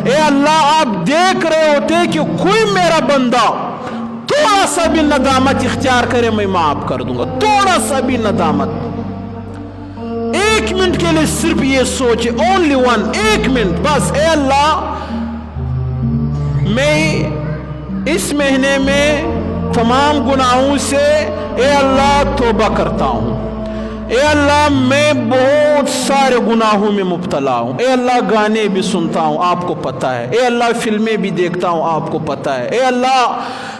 اے اللہ آپ دیکھ رہے ہوتے کہ کوئی میرا بندہ تھوڑا سا بھی ندامت اختیار کرے میں معاف کر دوں گا, تھوڑا سا بھی ندامت. 1 منٹ کے لیے صرف یہ سوچے, اونلی ون, 1 منٹ بس. اے اللہ میں اس مہینے میں تمام گناہوں سے اے اللہ توبہ کرتا ہوں. اے اللہ میں بہت سارے گناہوں میں مبتلا ہوں. اے اللہ گانے بھی سنتا ہوں, آپ کو پتہ ہے. اے اللہ فلمیں بھی دیکھتا ہوں, آپ کو پتہ ہے. اے اللہ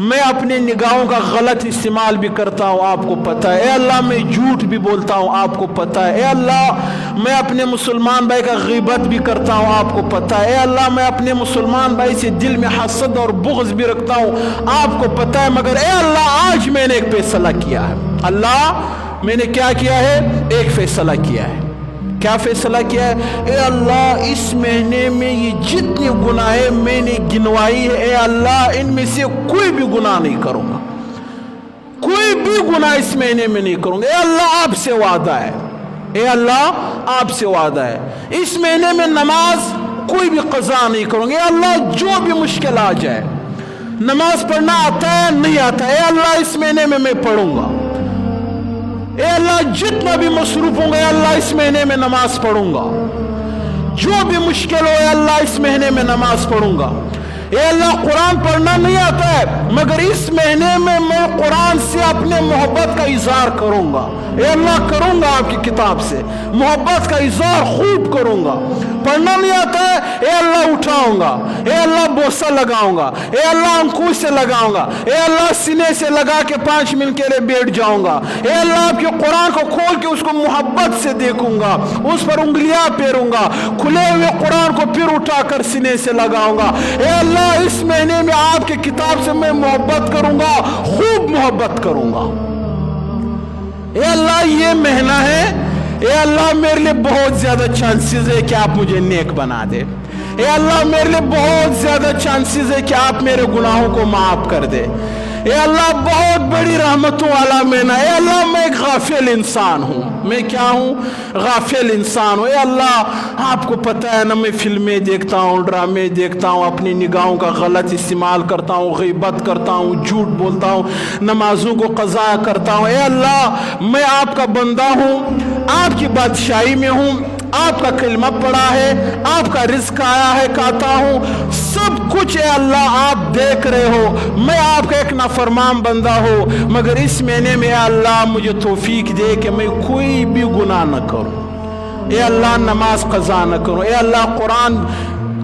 میں اپنے نگاہوں کا غلط استعمال بھی کرتا ہوں, آپ کو پتہ ہے. اے اللہ میں جھوٹ بھی بولتا ہوں, آپ کو پتہ ہے. اے اللہ میں اپنے مسلمان بھائی کا غیبت بھی کرتا ہوں, آپ کو پتہ ہے. اے اللہ میں اپنے مسلمان بھائی سے دل میں حسد اور بغض بھی رکھتا ہوں, آپ کو پتہ ہے. مگر اے اللہ آج میں نے ایک فیصلہ کیا ہے. اللہ میں نے کیا کیا ہے؟ ایک فیصلہ کیا ہے. کیا فیصلہ کیا ہے؟ اے اللہ اس مہینے میں یہ جتنے گناہ میں نے گنوائی ہے, اے اللہ ان میں سے کوئی بھی گناہ نہیں کروں گا, کوئی بھی گناہ اس مہینے میں نہیں کروں گا. اے اللہ آپ سے وعدہ ہے, اے اللہ آپ سے وعدہ ہے, اس مہینے میں نماز کوئی بھی قضا نہیں کروں گا. اے اللہ جو بھی مشکل آ جائے, نماز پڑھنا آتا ہے نہیں آتا, اے اللہ اس مہینے میں پڑھوں گا. اے اللہ جتنا بھی مصروف ہوں گا, اے اللہ اس مہینے میں نماز پڑھوں گا. جو بھی مشکل ہو اے اللہ اس مہینے میں نماز پڑھوں گا. اے اللہ قرآن پڑھنا نہیں آتا ہے, مگر اس مہینے میں میں قرآن سے اپنے محبت کا اظہار کروں گا. اے اللہ کروں گا آپ کی کتاب سے محبت کا اظہار خوب کروں گا. پڑھنا نہیں آتا ہے, اے اللہ اٹھاؤں گا. اے اللہ بوسہ لگاؤں گا. اے اللہ انگوش سے لگاؤں گا. اے اللہ سینے سے لگا کے 5 منٹ کے لیے بیٹھ جاؤں گا. اے اللہ آپ کے قرآن کو کھول کے اس کو محبت سے دیکھوں گا, اس پر انگلیاں پھیروں گا, کھلے ہوئے قرآن کو پھر اٹھا کر سینے سے لگاؤں گا. اے اللہ اس مہینے میں آپ کی کتاب سے میں محبت کروں گا, خوب محبت کروں گا. اے اللہ یہ مہینہ ہے, اے اللہ میرے لیے بہت زیادہ چانسز ہے کہ آپ مجھے نیک بنا دے. اے اللہ میرے لیے بہت زیادہ چانسز ہے کہ آپ میرے گناہوں کو معاف کر دے. اے اللہ بہت بڑی رحمتوں والا مہینہ. اے اللہ میں ایک غافل انسان ہوں, میں کیا ہوں؟ غافل انسان ہوں. اے اللہ آپ کو پتہ ہے نا, میں فلمیں دیکھتا ہوں, ڈرامے دیکھتا ہوں, اپنی نگاہوں کا غلط استعمال کرتا ہوں, غیبت کرتا ہوں, جھوٹ بولتا ہوں, نمازوں کو قضا کرتا ہوں. اے اللہ میں آپ کا بندہ ہوں, آپ کی بادشاہی میں ہوں, آپ کا کلمہ پڑا ہے, آپ کا رزق آیا ہے, کھاتا ہوں, سب کچھ اے اللہ آپ دیکھ رہے ہو. میں آپ کا ایک نافرمان بندہ ہوں, مگر اس مہینے میں اے اللہ مجھے توفیق دے کہ میں کوئی بھی گناہ نہ کروں. اے اللہ نماز قضا نہ کروں. اے اللہ قرآن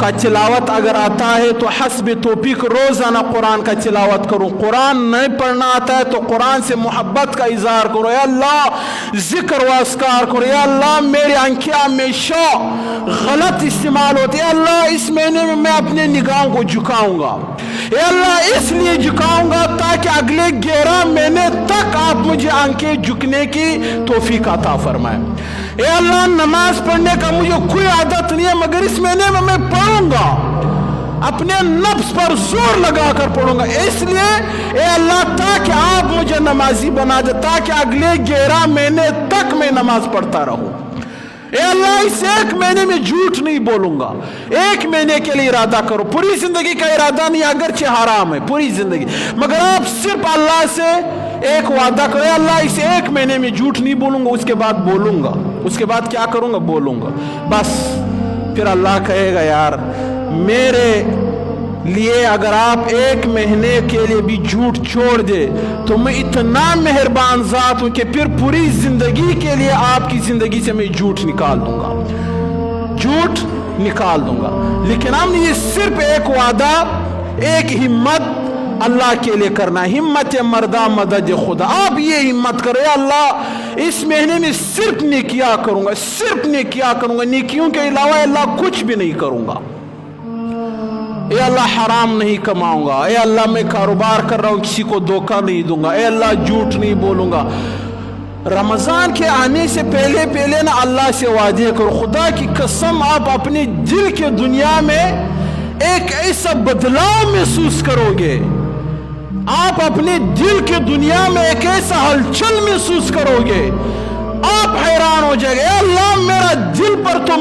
کا تلاوت اگر آتا ہے تو حسب توفیق روزانہ قرآن کا تلاوت کروں. قرآن نہیں پڑھنا آتا ہے تو قرآن سے محبت کا اظہار کرو. اے اللہ ذکر و اذکار کرو. اے اللہ میری آنکھیں ہمیشہ غلط استعمال ہوتی ہے. اے اللہ اس مہینے میں اپنے نگاہوں کو جھکاؤں گا. اے اللہ اس لیے جھکاؤں گا تاکہ اگلے 11 مہینے تک آپ مجھے آنکھیں جھکنے کی توفیق عطا فرمائے. اے اللہ نماز پڑھنے کا مجھے کوئی عادت نہیں ہے, مگر اس مہینے میں پڑھوں گا, اپنے نفس پر زور لگا کر پڑھوں گا. اس لیے اے اللہ تاکہ آپ مجھے نمازی بنا دے, تاکہ اگلے 11 مہینے تک میں نماز پڑھتا رہوں. اے اللہ اس 1 مہینے میں جھوٹ نہیں بولوں گا. 1 مہینے کے لیے ارادہ کرو, پوری زندگی کا ارادہ نہیں, اگرچہ حرام ہے پوری زندگی, مگر آپ صرف اللہ سے ایک وعدہ کرو. اے اللہ اس 1 مہینے میں جھوٹ نہیں بولوں گا, اس کے بعد بولوں گا, اس کے بعد کیا کروں گا؟ بولوں گا. بس پھر اللہ کہے گا یار میرے لیے اگر آپ 1 مہینے کے لیے بھی جھوٹ چھوڑ دے تو میں اتنا مہربان ذات ہوں کہ پھر پوری زندگی کے لیے آپ کی زندگی سے میں جھوٹ نکال دوں گا, جھوٹ نکال دوں گا. لیکن ہم نے یہ صرف ایک وعدہ, ایک ہمت اللہ کے لیے کرنا, ہمت مردہ مدد خدا. آپ یہ ہمت کرو, اے اللہ اس مہینے میں صرف نیکیاں کروں گا, صرف نیکیاں کروں گا, نیکیوں کے علاوہ اے اللہ کچھ بھی نہیں کروں گا. اے اللہ حرام نہیں کماؤں گا. اے اللہ میں کاروبار کر رہا ہوں, کسی کو دھوکہ نہیں دوں گا. اے اللہ جھوٹ نہیں بولوں گا. رمضان کے آنے سے پہلے نا اللہ سے وعدے کرو, خدا کی قسم آپ اپنے دل کے دنیا میں ایک ایسا بدلاؤ محسوس کرو گے, آپ اپنے دل کے دنیا میں ایک ایسا ہلچل محسوس کرو گے, آپ حیران ہو جائے گے. اے اللہ میرا دل پر تم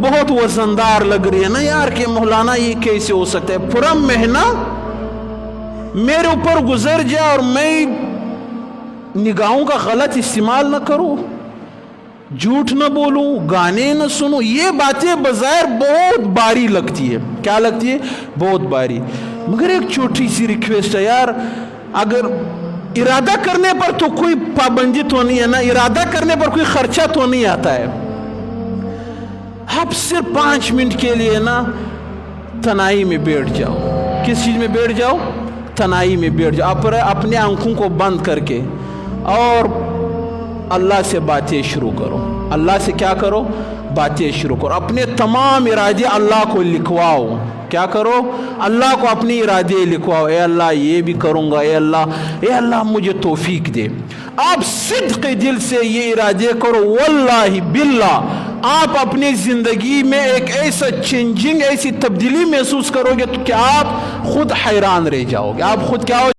بہت وزندار لگ رہی ہے نا یار کہ مولانا یہ کیسے ہو سکتا ہے؟ پورا مہینہ میرے اوپر گزر جائے اور میں نگاہوں کا غلط استعمال نہ کروں، جھوٹ نہ بولوں، گانے نہ سنوں، یہ باتیں بظاہر بہت باری لگتی ہے. کیا لگتی ہے؟ بہت باری. مگر ایک چھوٹی سی ریکویسٹ ہے یار، اگر ارادہ کرنے پر تو کوئی پابندی تو نہیں ہے نا، ارادہ کرنے پر کوئی خرچہ تو نہیں آتا ہے. آپ صرف 5 منٹ کے لیے نا تنہائی میں بیٹھ جاؤ. کس چیز میں بیٹھ جاؤ؟ تنہائی میں بیٹھ جاؤ. اپنے آنکھوں کو بند کر کے اور اللہ سے باتیں شروع کرو. اللہ سے کیا کرو؟ باتیں شروع کرو. اپنے تمام ارادے اللہ کو لکھواؤ. کیا کرو؟ اللہ کو اپنی ارادے لکھواؤ. اے اللہ یہ بھی کروں گا، اے اللہ مجھے توفیق دے. آپ صدق دل سے یہ ارادے کرو، واللہ باللہ آپ اپنی زندگی میں ایک ایسا چینجنگ، ایسی تبدیلی محسوس کرو گے کہ آپ خود حیران رہ جاؤ گے. آپ خود کیا ہو